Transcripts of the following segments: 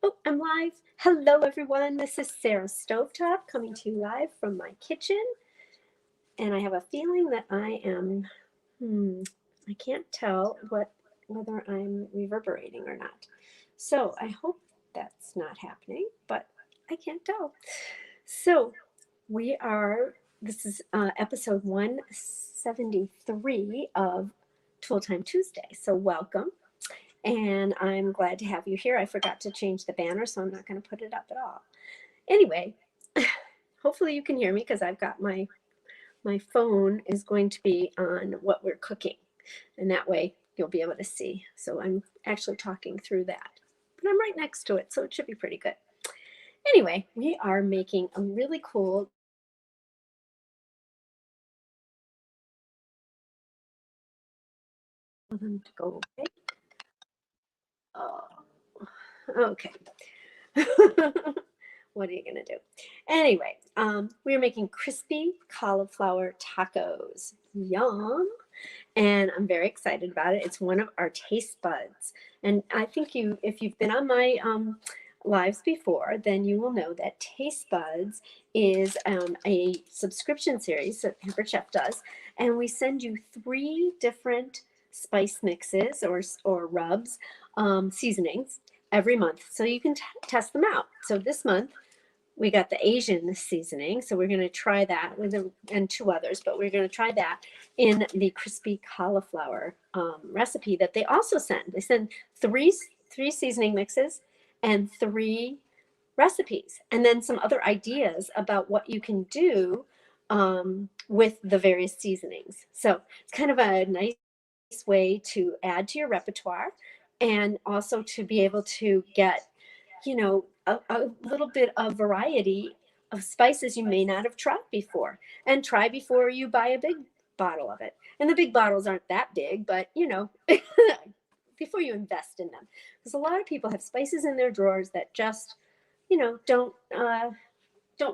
Oh, I'm live. Hello, everyone. This is Sarah Stovetop coming to you live from my kitchen. And I have a feeling that I am, I can't tell whether I'm reverberating or not. So I hope that's not happening, but I can't tell. So this is episode 173 of Tool Time Tuesday. So welcome. And I'm glad to have you here. I forgot to change the banner, so I'm not going to put it up at all. Anyway, hopefully you can hear me because I've got my phone is going to be on what we're cooking, and that way you'll be able to see. So I'm actually talking through that, but I'm right next to it, so it should be pretty good. Anyway, we are making a really cool them to go away. Oh, okay. What are you going to do? Anyway, we're making crispy cauliflower tacos. Yum. And I'm very excited about it. It's one of our taste buds. And I think if you've been on my lives before, then you will know that TasteBuds is a subscription series that Pampered Chef does. And we send you 3 different spice mixes or rubs, seasonings every month. So you can test them out. So this month, we got the Asian seasoning, so we're going to try that and 2 others, but we're going to try that in the crispy cauliflower recipe that they also send. They send three seasoning mixes and 3 recipes, and then some other ideas about what you can do with the various seasonings. So it's kind of a nice way to add to your repertoire, and also to be able to get a little bit of variety of spices you may not have tried before, and try before you buy a big bottle of it. And the big bottles aren't that big, but before you invest in them, because a lot of people have spices in their drawers that just don't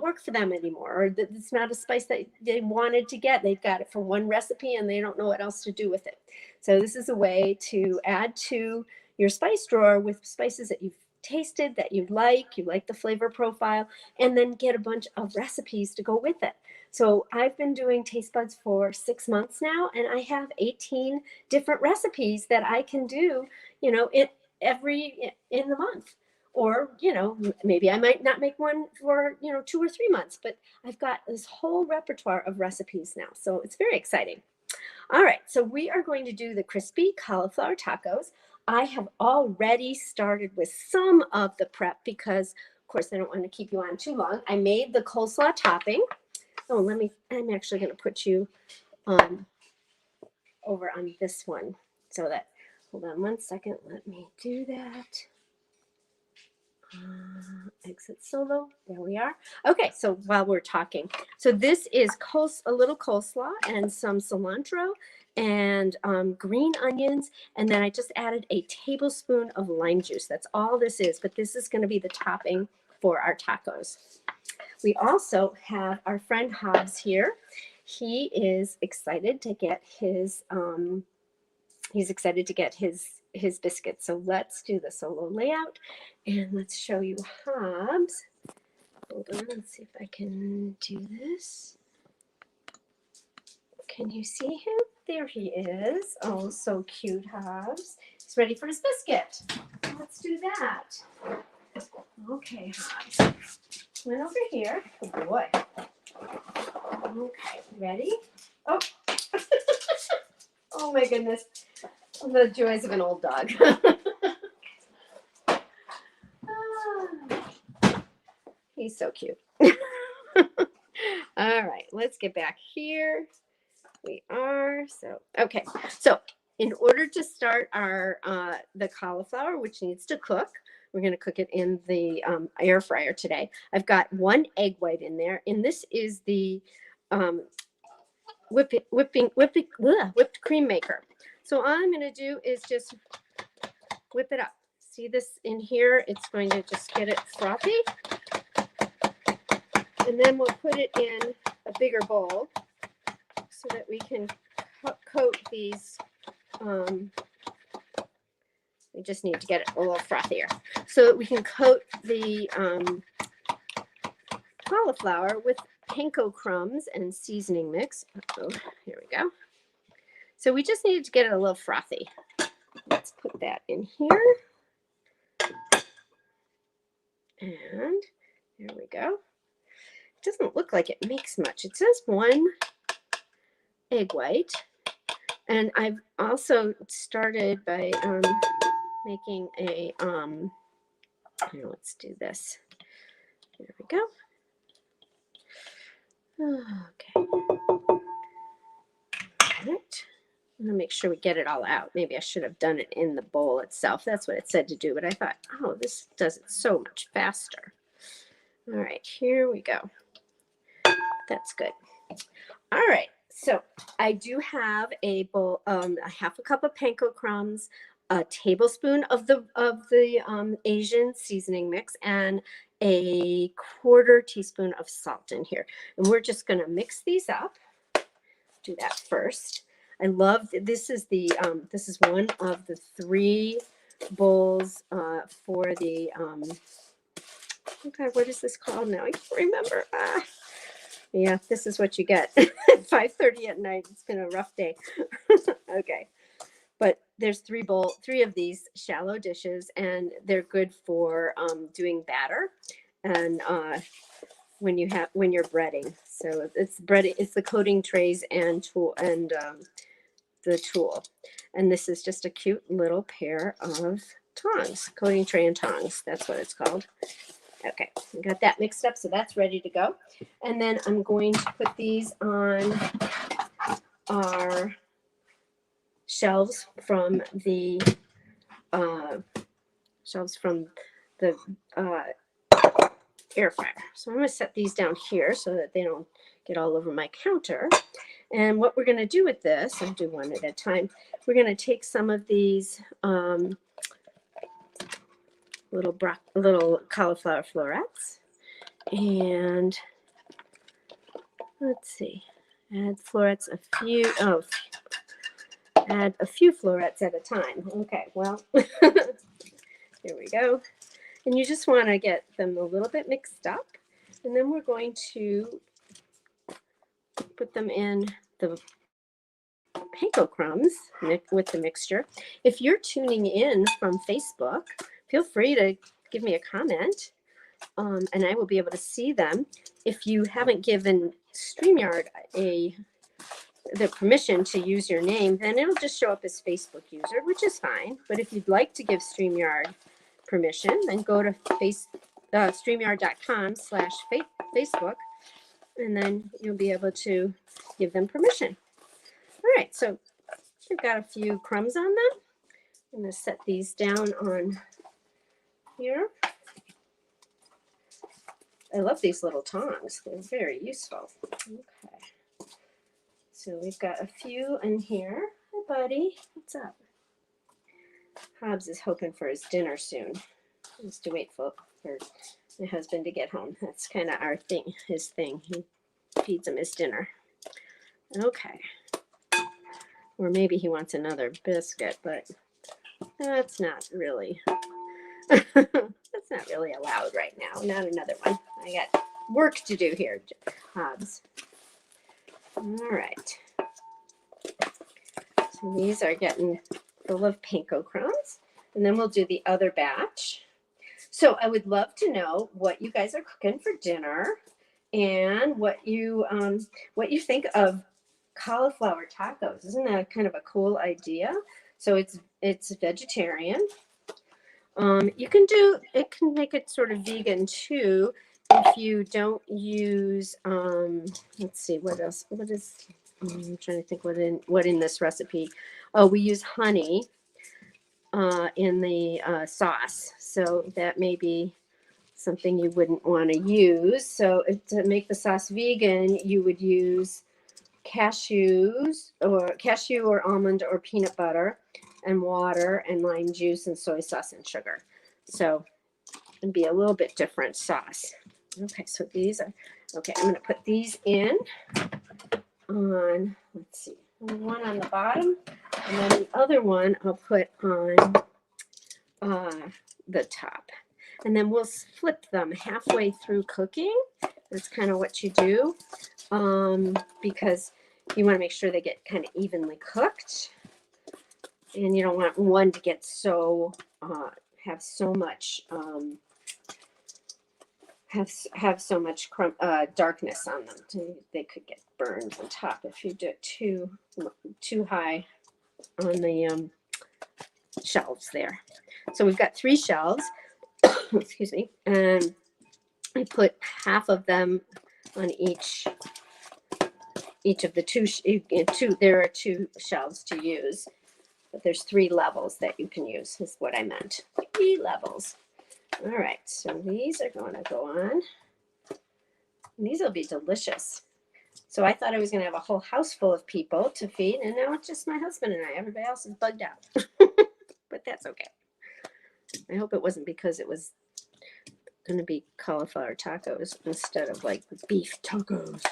work for them anymore, or it's not a spice that they wanted to get. They've got it for one recipe and they don't know what else to do with it. So this is a way to add to your spice drawer with spices that you've tasted, that you like the flavor profile, and then get a bunch of recipes to go with it. So I've been doing TasteBuds for 6 months now, and I have 18 different recipes that I can do, in the month. Or, maybe I might not make one for, 2 or 3 months, but I've got this whole repertoire of recipes now. So it's very exciting. All right, so we are going to do the crispy cauliflower tacos. I have already started with some of the prep because, of course, I don't want to keep you on too long. I made the coleslaw topping. Oh, I'm actually going to put you over on this one so that, hold on one second, let me do that. Exit solo. There we are. Okay, so while we're talking, so this is a little coleslaw and some cilantro and green onions, and then I just added a tablespoon of lime juice. That's all this is, but this is going to be the topping for our tacos. We also have our friend Hobbs here. He is excited to get his his biscuits. So let's do the solo layout and let's show you Hobbs. Hold on, let's see if I can do this. Can you see him? There he is. Oh, so cute, Hobbs. He's ready for his biscuit. Let's do that. Okay, Hobbs. Come on over here. Good boy. Okay, ready? Oh. Oh my goodness. The joys of an old dog. He's so cute. All right, let's get back here. We are okay. So in order to start our the cauliflower, which needs to cook, we're going to cook it in the air fryer today. I've got 1 egg white in there, and this is the whipped cream maker. So all I'm going to do is just whip it up. See this in here? It's going to just get it frothy. And then we'll put it in a bigger bowl so that we can coat these We just need to get it a little frothier so that we can coat the cauliflower with panko crumbs and seasoning mix. Oh, here we go. So we just needed to get it a little frothy. Let's put that in here. And there we go. It doesn't look like it makes much. It says 1 egg white. And I've also started by making a, here, let's do this. There we go. Okay. All right. I'm going to make sure we get it all out. Maybe I should have done it in the bowl itself. That's what it said to do. But I thought, oh, this does it so much faster. All right, here we go. That's good. All right. So I do have a bowl, a half a cup of panko crumbs, a tablespoon of the Asian seasoning mix, and a 1/4 teaspoon of salt in here. And we're just going to mix these up. Do that first. I love this is the this is one of the 3 bowls for the okay, what is this called now? I can't remember. Yeah, this is what you get at 5:30 at night. It's been a rough day. Okay. But there's 3 of these shallow dishes, and they're good for doing batter and when you're breading. So it's breading, it's the coating trays and tool and the tool. And this is just a cute little pair of tongs, coating tray and tongs. That's what it's called. Okay, we got that mixed up, so that's ready to go. And then I'm going to put these on our shelves from the air fryer. So I'm going to set these down here so that they don't get all over my counter. And what we're going to do with this, I'll do one at a time. We're going to take some of these little cauliflower florets, and let's see, add florets add a few florets at a time. Okay, well, here we go. And you just want to get them a little bit mixed up, and then we're going to put them in the panko crumbs with the mixture. If you're tuning in from Facebook, feel free to give me a comment, and I will be able to see them. If you haven't given StreamYard the permission to use your name, then it'll just show up as Facebook user, which is fine. But if you'd like to give StreamYard permission, then go to streamyard.com/Facebook, and then you'll be able to give them permission. All right, so we've got a few crumbs on them. I'm going to set these down on here. I love these little tongs. They're very useful. Okay. So we've got a few in here. Hi, buddy. What's up? Hobbs is hoping for his dinner soon. He has to wait for my husband to get home. That's kind of our thing, his thing. He feeds him his dinner. Okay. Or maybe he wants another biscuit, but that's not really that's not really allowed right now. Not another one. I got work to do here, Hobbs. All right. So these are getting full of panko crumbs, and then we'll do the other batch. So I would love to know what you guys are cooking for dinner, and what you think of cauliflower tacos. Isn't that kind of a cool idea? So it's vegetarian. You can make it sort of vegan too if you don't use let's see, what else, I'm trying to think what in this recipe. Oh, we use honey in the sauce, so that may be something you wouldn't want to use. So to make the sauce vegan, you would use cashew or almond or peanut butter and water and lime juice and soy sauce and sugar. So it'd be a little bit different sauce. Okay, so these are okay. I'm going to put these in on, let's see, one on the bottom, and then the other one I'll put on the top. And then we'll flip them halfway through cooking. That's kind of what you do, because you want to make sure they get kind of evenly cooked. And you don't want one to get so, have so much, have so much darkness on them. They could get burned on top if you do it too high on the shelves there. So we've got 3 shelves, excuse me, and I put half of them on each of the two. There are 2 shelves to use, but there's 3 levels that you can use, is what I meant. 3 levels. All right, so these are going to go on. And these will be delicious. So I thought I was going to have a whole house full of people to feed, and now it's just my husband and I. Everybody else is bugged out. But that's okay. I hope it wasn't because it was going to be cauliflower tacos instead of like beef tacos.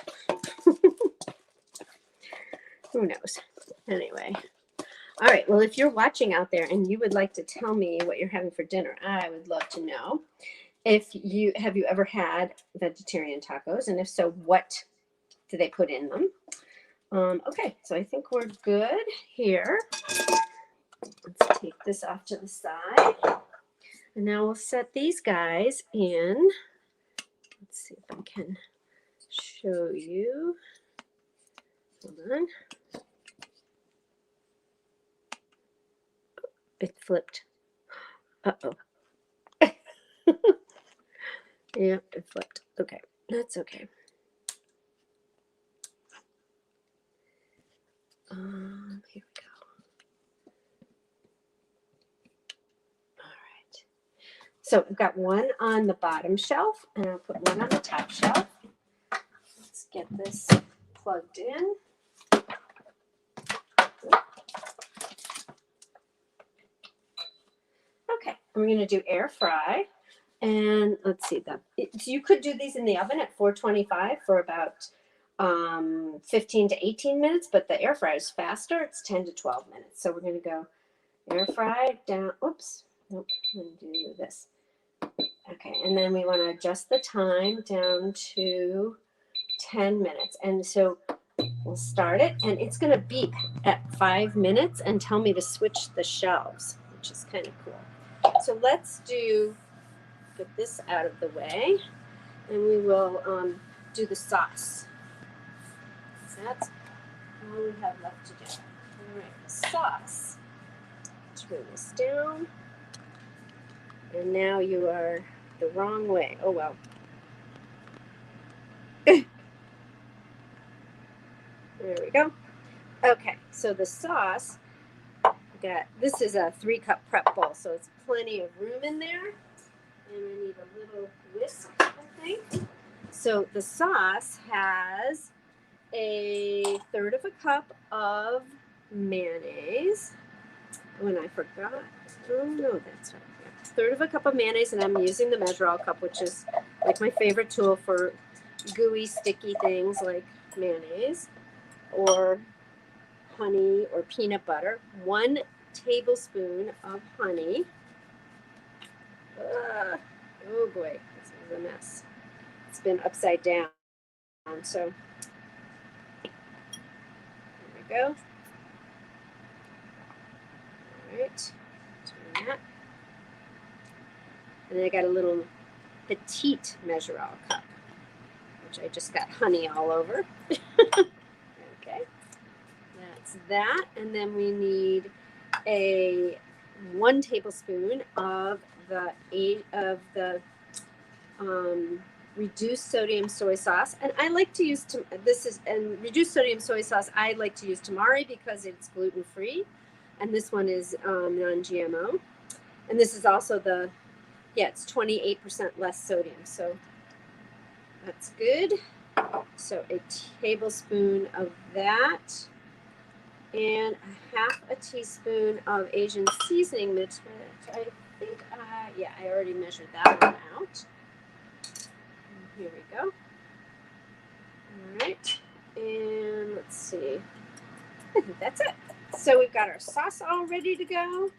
Who knows? Anyway. All right. Well, if you're watching out there and you would like to tell me what you're having for dinner, I would love to know. Have you ever had vegetarian tacos? And if so, what do they put in them? Okay. So I think we're good here. Let's take this off to the side. And now we'll set these guys in. Let's see if I can show you. Hold on. It flipped. Uh-oh. Yep, it flipped. Okay, that's okay. Here we go. All right. So we've got one on the bottom shelf, and I'll put one on the top shelf. Let's get this plugged in. Okay, we're going to do air fry. And let's see, you could do these in the oven at 425 for about 15 to 18 minutes, but the air fryer is faster. It's 10 to 12 minutes. So we're going to go air fry down. Oops. Nope. I'm going to do this. Okay. And then we want to adjust the time down to 10 minutes. And so we'll start it, and it's going to beep at 5 minutes and tell me to switch the shelves, which is kind of cool. So let's get this out of the way, and we will do the sauce. So that's all we have left to do. All right, the sauce. Turn this down. And now you are the wrong way. Oh, well. There we go. Okay, so the sauce, this is a 3-cup prep bowl, so it's plenty of room in there. And I need a little whisk, I think. So the sauce has a 1/3 of a cup of mayonnaise. Oh, and I forgot. Oh, no, that's right. 1/3 of a cup of mayonnaise, and I'm using the measure-all cup, which is like my favorite tool for gooey, sticky things like mayonnaise or honey or peanut butter. 1 tablespoon of honey. Oh boy, this is a mess. It's been upside down. So there we go. All right, turn that. And then I got a little petite measure-all cup, which I just got honey all over. Okay, that's that. And then we need 1 tablespoon of the reduced sodium soy sauce, and I like to use reduced sodium soy sauce. I like to use tamari because it's gluten free, and this one is non-GMO. And this is also it's 28% less sodium, so that's good. So a tablespoon of that, and 1/2 teaspoon of Asian seasoning mix. I think, I already measured that one out. And here we go. All right, and let's see. I think that's it. So we've got our sauce all ready to go.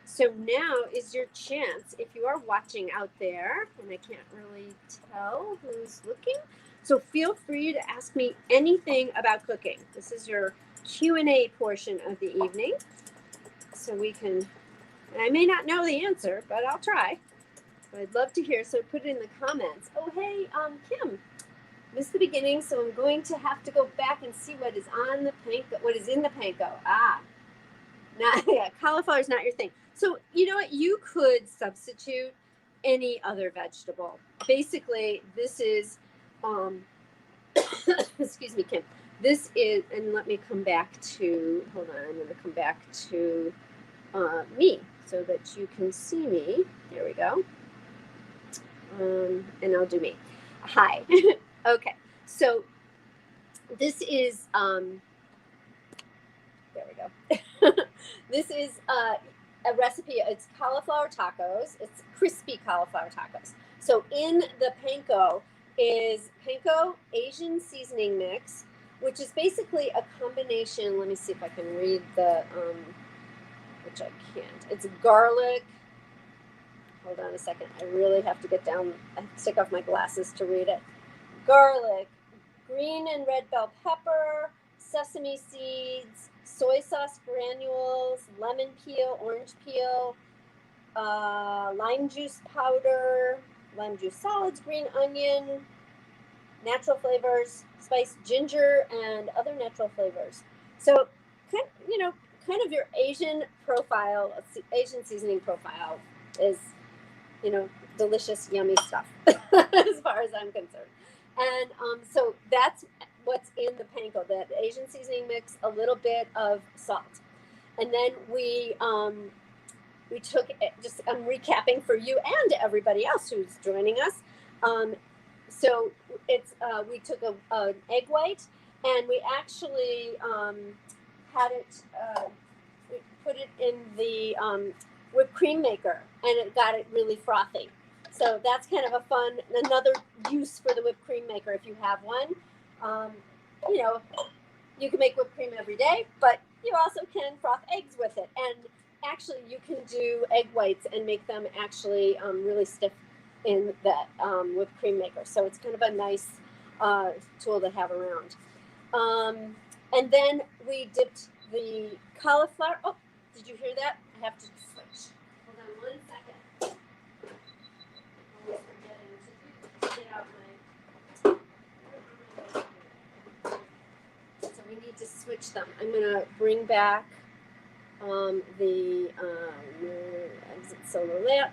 So now is your chance, if you are watching out there, and I can't really tell who's looking, so feel free to ask me anything about cooking. This is your Q&A portion of the evening. So we can, and I may not know the answer, but I'll try. But I'd love to hear, so put it in the comments. Oh, hey, Kim, missed the beginning, so I'm going to have to go back and see what is on the panko, what is in the panko. Yeah, cauliflower is not your thing. So you know what? You could substitute any other vegetable. Basically, this is, excuse me, Kim. This is, and let me come back to, hold on, I'm going to come back to me so that you can see me. There we go. And I'll do me. Hi. Okay. So this is, there we go. This is a recipe. It's cauliflower tacos. It's crispy cauliflower tacos. So in the panko is panko Asian seasoning mix, which is basically a combination. Let me see if I can read the, which I can't. It's garlic. Hold on a second. I really have to get down, I have to take off my glasses to read it. Garlic, green and red bell pepper, sesame seeds, soy sauce granules, lemon peel, orange peel, lime juice powder, lime juice solids, green onion, natural flavors, spice, ginger, and other natural flavors. So, kind of your Asian profile, Asian seasoning profile is, delicious, yummy stuff, as far as I'm concerned. And so that's what's in the panko, that Asian seasoning mix, a little bit of salt. And then we took, just I'm recapping for you and everybody else who's joining us. So it's we took an egg white, and we actually had it, we put it in the whipped cream maker, and it got it really frothy. So that's kind of a fun, another use for the whipped cream maker if you have one. You can make whipped cream every day, but you also can froth eggs with it. And actually, you can do egg whites and make them actually really stiff in that whipped cream maker. So it's kind of a nice tool to have around. And then we dipped the cauliflower. Oh, did you hear that? I have to switch. Hold on 1 second. Always forgetting to get out my. So we need to switch them. I'm gonna bring back the exit solo layout,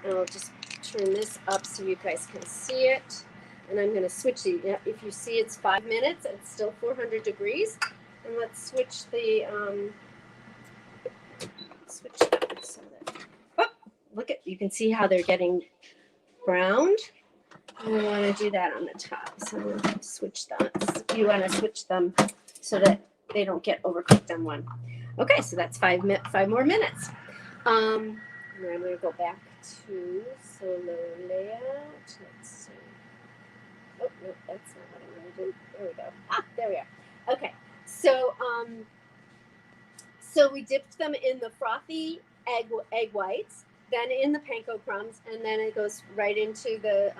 and I'll just turn this up so you guys can see it. And I'm going to switch the, if you see it's 5 minutes, it's still 400 degrees. And let's switch the, switch that so that, oh, look at, you can see how they're getting browned. And we want to do that on the top. So I'm going to switch that. You want to switch them so that they don't get overcooked on one. Okay, so that's 5 more minutes. And then I'm going to go back to solo layout. Let's see. Oh, no, that's not what I'm going to do. There we go. There we are. Okay, so so we dipped them in the frothy egg whites, then in the panko crumbs, and then it goes right into the,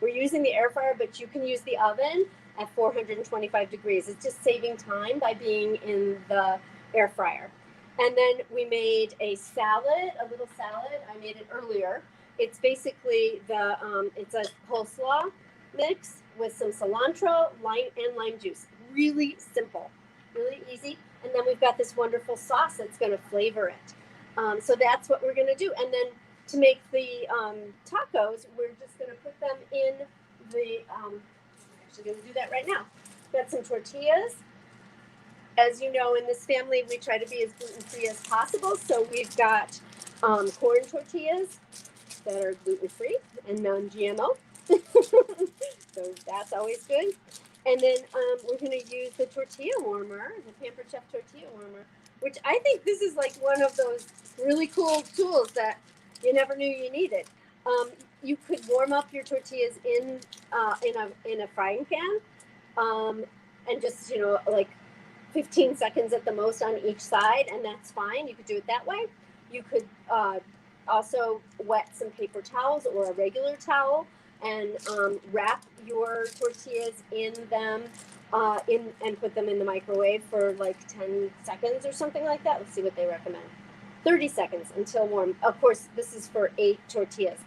we're using the air fryer, but you can use the oven at 425 degrees. It's just saving time by being in the air fryer. And then we made a salad, a little salad. I made it earlier. It's basically it's a coleslaw mix with some cilantro, lime juice. Really simple, really easy. And then we've got this wonderful sauce that's going to flavor it. So that's what we're going to do. And then to make the tacos, we're just going to put them in the, I'm actually going to do that right now. Got some tortillas. As you know, in this family, we try to be as gluten-free as possible. So we've got corn tortillas that are gluten-free and non-GMO. So that's always good. And then we're going to use the Tortilla Warmer, the Pampered Chef Tortilla Warmer, which I think this is like one of those really cool tools that you never knew you needed. You could warm up your tortillas in a frying pan, and just, like 15 seconds at the most on each side, and that's fine. You could do it that way. You could also wet some paper towels or a regular towel and wrap your tortillas in them and put them in the microwave for like 10 seconds or something like that. Let's see what they recommend. 30 seconds until warm. Of course, this is for 8 tortillas,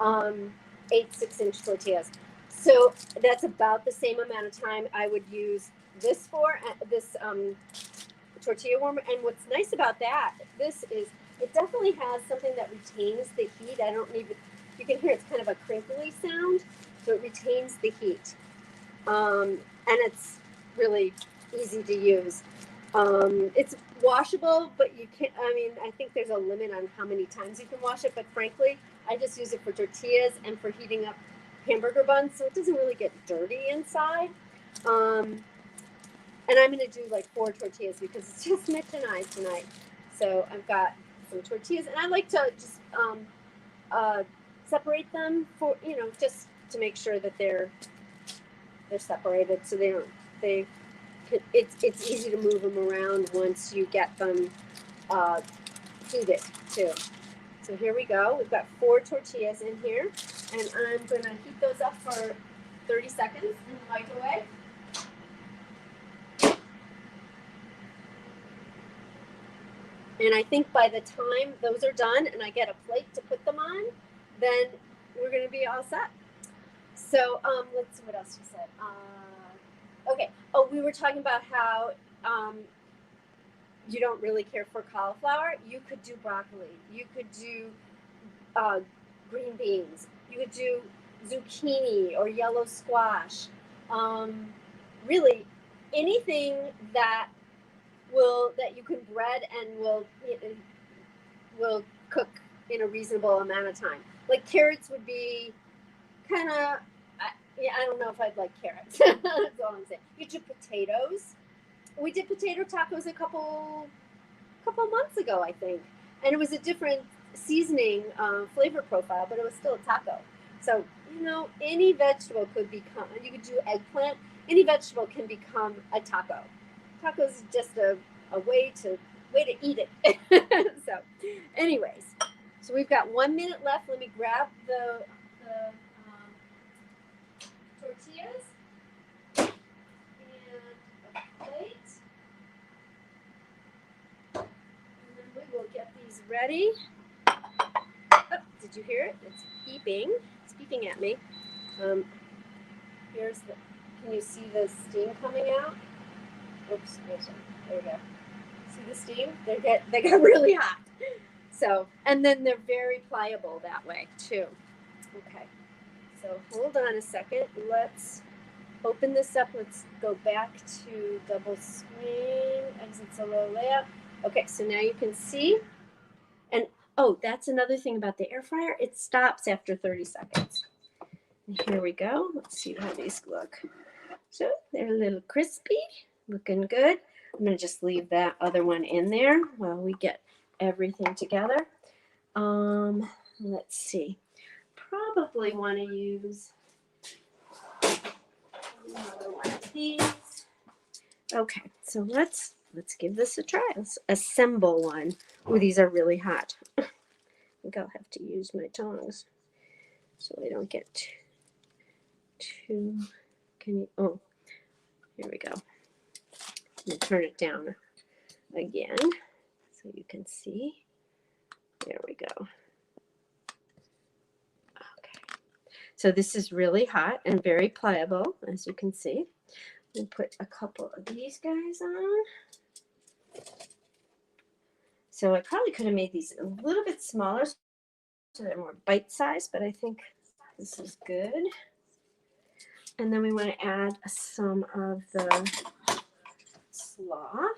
8 6-inch tortillas. So that's about the same amount of time I would use this for, this tortilla warmer. And what's nice about that, this is, it definitely has something that retains the heat. I don't need, you can hear it's kind of a crinkly sound, so it retains the heat. And it's really easy to use. It's washable, but you can't, I mean, I think there's a limit on how many times you can wash it, but frankly, I just use it for tortillas and for heating up hamburger buns, so it doesn't really get dirty inside. And I'm going to do like 4 tortillas because it's just Mitch and I tonight. So I've got some tortillas, and I like to just separate them for, you know, just to make sure that they're separated, so they don't, it's easy to move them around once you get them heated too. So here we go. We've got 4 tortillas in here, and I'm going to heat those up for 30 seconds in the microwave. And I think by the time those are done and I get a plate to put them on, then we're going to be all set. So let's see what else you said. Okay. Oh, we were talking about how you don't really care for cauliflower. You could do broccoli. You could do green beans. You could do zucchini or yellow squash. Really, anything that you can bread and will cook in a reasonable amount of time. Like carrots would be kind of, yeah, I don't know if I'd like carrots. That's all I'm saying. You do potatoes. We did potato tacos a couple months ago, I think, and it was a different seasoning flavor profile, but it was still a taco. So, you know, any vegetable could become. You could do eggplant. Any vegetable can become a taco. Tacos is just a way to eat it. So, anyways, so we've got 1 minute left. Let me grab the tortillas and a plate, and then we will get these ready. Oh, did you hear it? It's beeping. It's beeping at me. Here's the. Can you see the steam coming out? Oops, there we go. See the steam? They got really hot. So, and then they're very pliable that way too. Okay. So hold on a second. Let's open this up. Let's go back to double screen. Exit solo layout. Okay, so now you can see. And oh, that's another thing about the air fryer. It stops after 30 seconds. And here we go. Let's see how these look. So they're a little crispy, looking good. I'm going to just leave that other one in there while we get everything together. Let's see. Probably want to use another one of these. Okay, so let's give this a try. Let's assemble one. Oh, these are really hot. I think I'll have to use my tongs so I don't get too. Can you? Oh, here we go. I'm going to turn it down again so you can see. There we go. Okay. So this is really hot and very pliable, as you can see. We'll put a couple of these guys on. So I probably could have made these a little bit smaller so they're more bite-sized, but I think this is good. And then we want to add some of the slaw.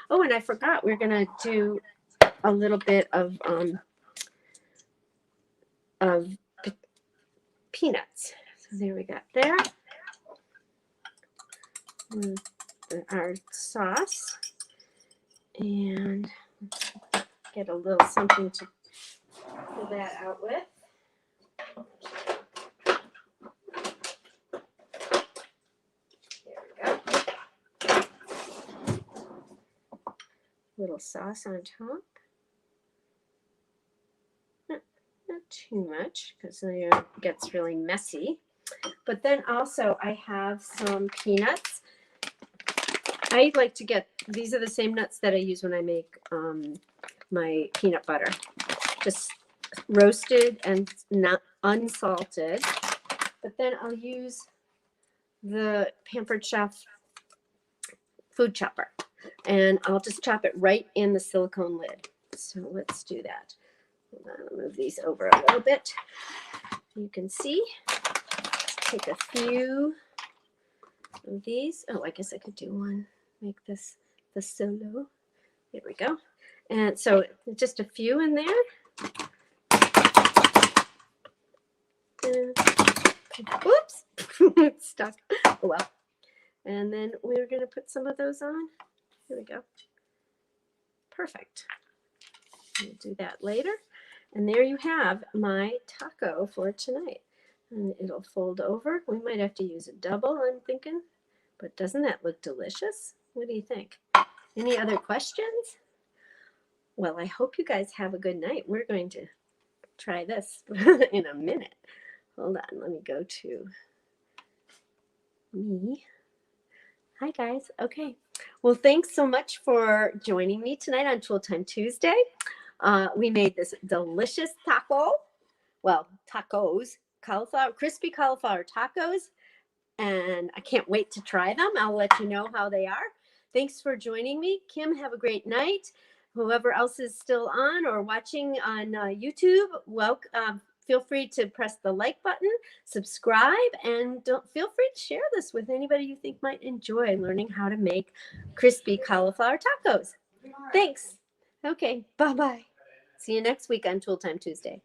Oh, and I forgot, we're going to do a little bit of peanuts. So there we got there. Our sauce. And get a little something to pull that out with. Little sauce on top. too much because then it gets really messy. But then also I have some peanuts. I like to get, these are the same nuts that I use when I make my peanut butter. Just roasted and not unsalted. But then I'll use the Pampered Chef food chopper. And I'll just chop it right in the silicone lid. So let's do that. Hold on, I'll move these over a little bit. You can see. Let's take a few of these. Oh, I guess I could do one. Make this the solo. There we go. And so just a few in there. Oops, it's stuck. Oh well. And then we're going to put some of those on. Here we go. Perfect. We'll do that later. And there you have my taco for tonight. And it'll fold over. We might have to use a double, I'm thinking. But doesn't that look delicious? What do you think? Any other questions? Well, I hope you guys have a good night. We're going to try this in a minute. Hold on, let me go to me. Hi, guys. Okay. Well, thanks so much for joining me tonight on Tool Time Tuesday. We made this delicious taco. Well, tacos, cauliflower, crispy cauliflower tacos. And I can't wait to try them. I'll let you know how they are. Thanks for joining me. Kim, have a great night. Whoever else is still on or watching on YouTube, welcome. Feel free to press the like button, subscribe, and feel free to share this with anybody you think might enjoy learning how to make crispy cauliflower tacos. Thanks. Okay, bye-bye. See you next week on Tool Time Tuesday.